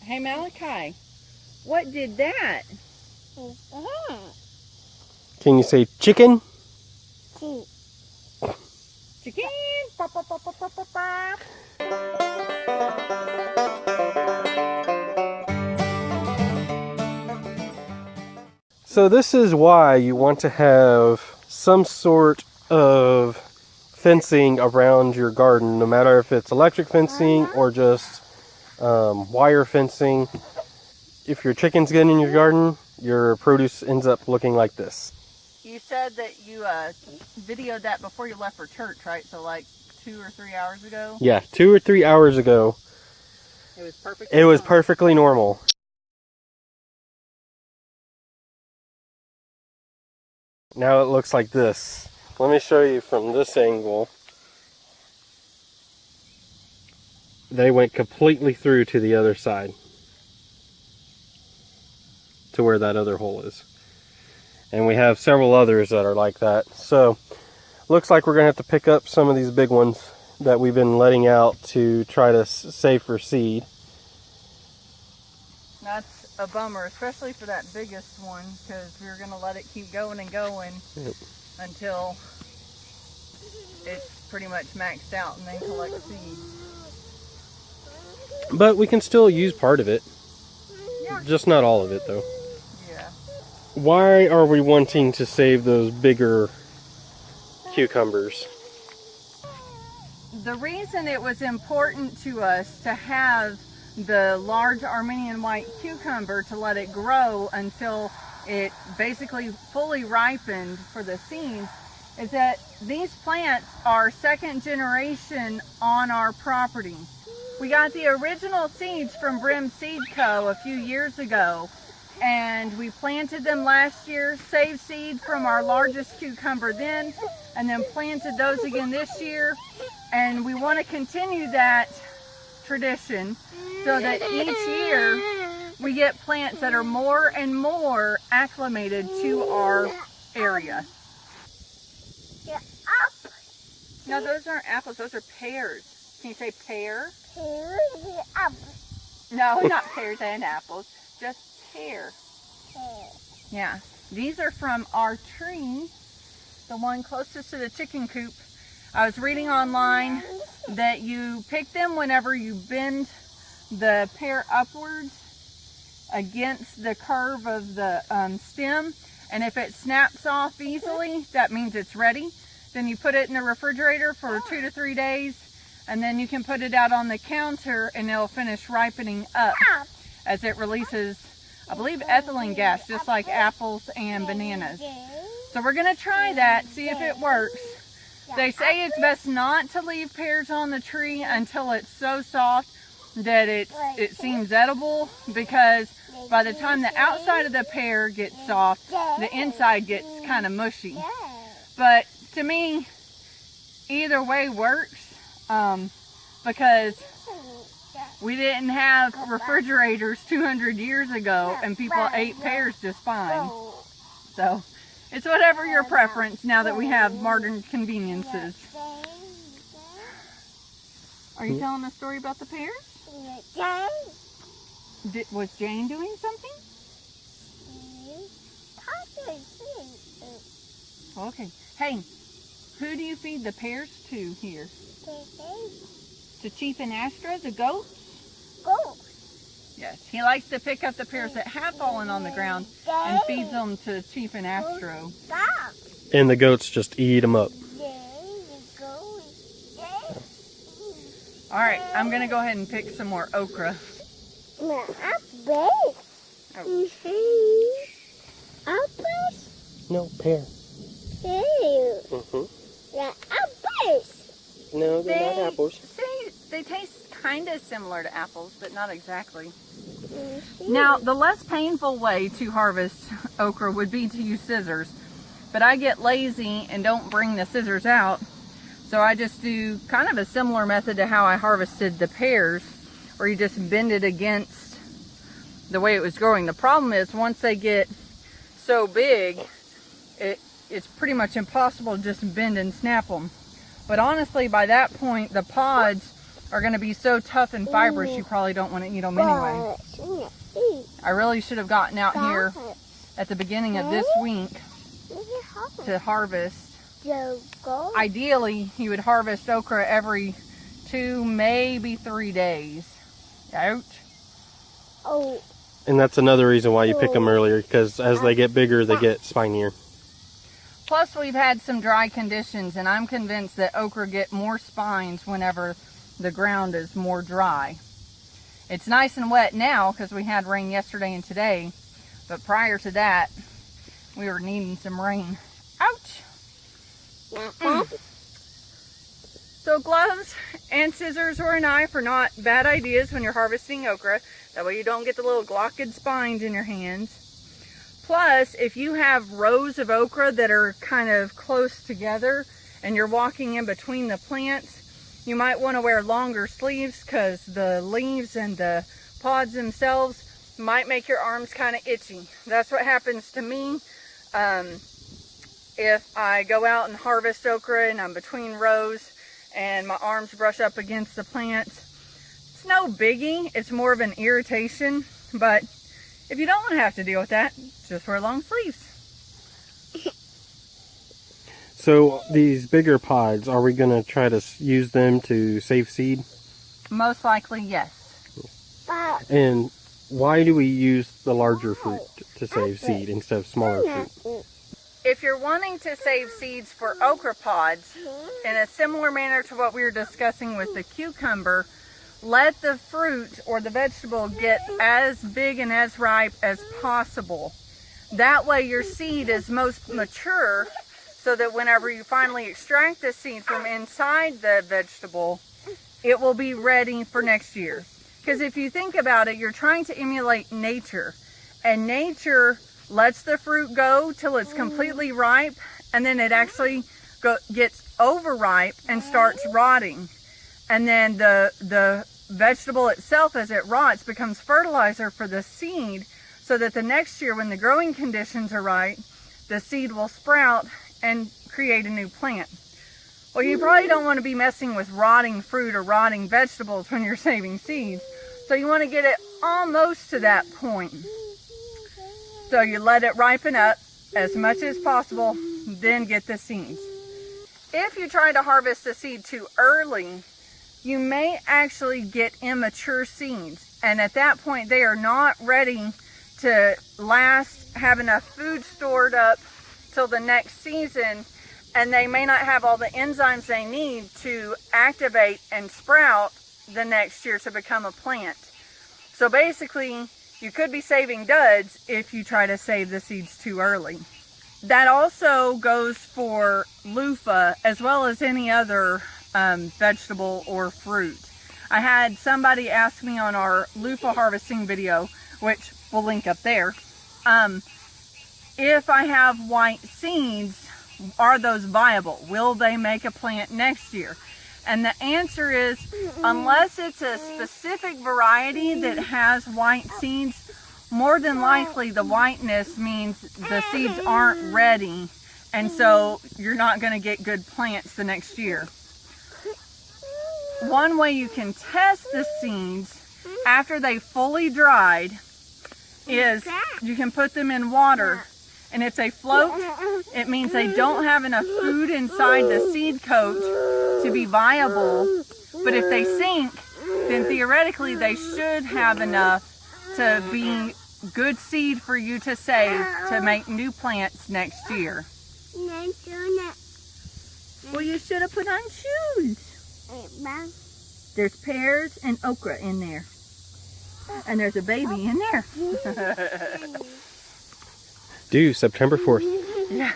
Hey Malachi, what did that? Can you say chicken? Chicken! Pop, pop, pop, pop, pop, pop, pop. So this is why you want to have some sort of fencing around your garden, no matter if it's electric fencing or just wire fencing. If your chickens get in your garden, your produce ends up looking like this. You said that you videoed that before you left for church, right? So like 2 or 3 hours ago? Yeah, 2 or 3 hours ago. It was perfect. It was perfectly normal. Now it looks like this. Let me show you from this angle. They went completely through to the other side, to where that other hole is. And we have several others that are like that. So looks like we're gonna have to pick up some of these big ones that we've been letting out to try to save for seed. That's a bummer, especially for that biggest one, because we were going to let it keep going and going until it's pretty much maxed out and then collect seed. But we can still use part of it. Yeah. Just not all of it though. Yeah. Why are we wanting to save those bigger cucumbers? The reason it was important to us to have the large Armenian white cucumber to let it grow until it basically fully ripened for the seed is that these plants are second generation on our property. We got the original seeds from Brim Seed Co. a few years ago, and we planted them last year, saved seed from our largest cucumber then, and then planted those again this year. And we want to continue that tradition so that each year we get plants that are more and more acclimated to our area. No, those aren't apples, those are pears. Can you say pear? No, not pears and apples, just pear. Yeah, these are from our tree, the one closest to the chicken coop. I was reading online that you pick them whenever you bend the pear upwards against the curve of the stem, and if it snaps off easily, that means it's ready. Then you put it in the refrigerator for 2 to 3 days, and then you can put it out on the counter and it'll finish ripening up as it releases, I believe, ethylene gas, just like apples and bananas. So we're gonna try that, see if it works. They say it's best not to leave pears on the tree until it's so soft that it seems edible, because by the time the outside of the pear gets soft, the inside gets kind of mushy. But to me, either way works, because we didn't have refrigerators 200 years ago and people ate pears just fine. So it's whatever your preference now that we have modern conveniences. Are you telling a story about the pears? Was Jane doing something? Okay. Hey, who do you feed the pears to here? To Chief and Astra, the goat? Yes, he likes to pick up the pears that have fallen on the ground and feeds them to Chief and Astro. And the goats just eat them up. Alright, I'm going to go ahead and pick some more okra. Oh. No, pear. No, they're not apples. They taste kind of similar to apples, but not exactly. Now, the less painful way to harvest okra would be to use scissors, but I get lazy and don't bring the scissors out, so I just do kind of a similar method to how I harvested the pears, where you just bend it against the way it was growing. The problem is, once they get so big, it's pretty much impossible to just bend and snap them. But honestly, by that point, the pods are going to be so tough and fibrous you probably don't want to eat them anyway. I really should have gotten out here at the beginning of this week to harvest. Ideally, you would harvest okra every 2, maybe 3 days. Ouch. Oh. And that's another reason why you pick them earlier, because as they get bigger, they get spinier. Plus, we've had some dry conditions, and I'm convinced that okra get more spines whenever the ground is more dry. It's nice and wet now because we had rain yesterday and today, but prior to that, we were needing some rain. Ouch! So gloves and scissors or a knife are not bad ideas when you're harvesting okra. That way you don't get the little glocked spines in your hands. Plus, if you have rows of okra that are kind of close together and you're walking in between the plants, you might want to wear longer sleeves because the leaves and the pods themselves might make your arms kind of itchy. That's what happens to me. If I go out and harvest okra and I'm between rows and my arms brush up against the plants, it's no biggie. It's more of an irritation, but if you don't want to have to deal with that, just wear long sleeves. So these bigger pods, are we going to try to use them to save seed? Most likely, yes. And why do we use the larger fruit to save seed instead of smaller fruit? If you're wanting to save seeds for okra pods, in a similar manner to what we were discussing with the cucumber, let the fruit or the vegetable get as big and as ripe as possible. That way your seed is most mature, so that whenever you finally extract the seed from inside the vegetable, it will be ready for next year. Because if you think about it, you're trying to emulate nature, and nature lets the fruit go till it's completely ripe, and then it actually gets overripe and starts rotting. And then the vegetable itself, as it rots, becomes fertilizer for the seed, so that the next year when the growing conditions are right, the seed will sprout and create a new plant. Well, you probably don't want to be messing with rotting fruit or rotting vegetables when you're saving seeds, so you want to get it almost to that point. So you let it ripen up as much as possible, then get the seeds. If you try to harvest the seed too early, you may actually get immature seeds. And at that point, they are not ready to have enough food stored up till the next season. And they may not have all the enzymes they need to activate and sprout the next year to become a plant. So basically, you could be saving duds if you try to save the seeds too early. That also goes for loofah as well as any other vegetable or fruit. I had somebody ask me on our loofah harvesting video, which we'll link up there, if I have white seeds, are those viable? Will they make a plant next year? And the answer is, unless it's a specific variety that has white seeds, more than likely the whiteness means the seeds aren't ready, and so you're not going to get good plants the next year. One way you can test the seeds after they fully dried is you can put them in water, and if they float, it means they don't have enough food inside the seed coat to be viable. But if they sink, then theoretically they should have enough to be good seed for you to save to make new plants next year. Well, you should have put on shoes. There's pears and okra in there. And there's a baby in there. Due September 4th. Yeah.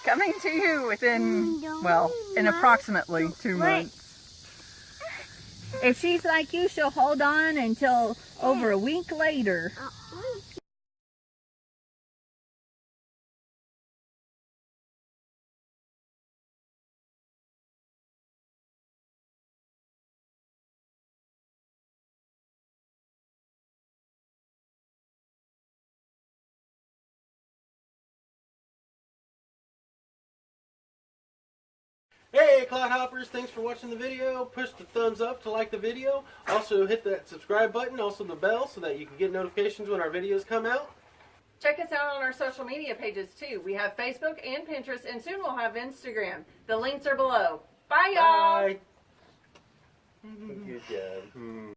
Coming to you within, well, in approximately 2 months. If she's like you, she'll hold on until over a week later. Hey, Cloud Hoppers, thanks for watching the video. Push the thumbs up to like the video. Also, hit that subscribe button, also the bell, so that you can get notifications when our videos come out. Check us out on our social media pages too. We have Facebook and Pinterest, and soon we'll have Instagram. The links are below. Bye, y'all. Bye. Good job.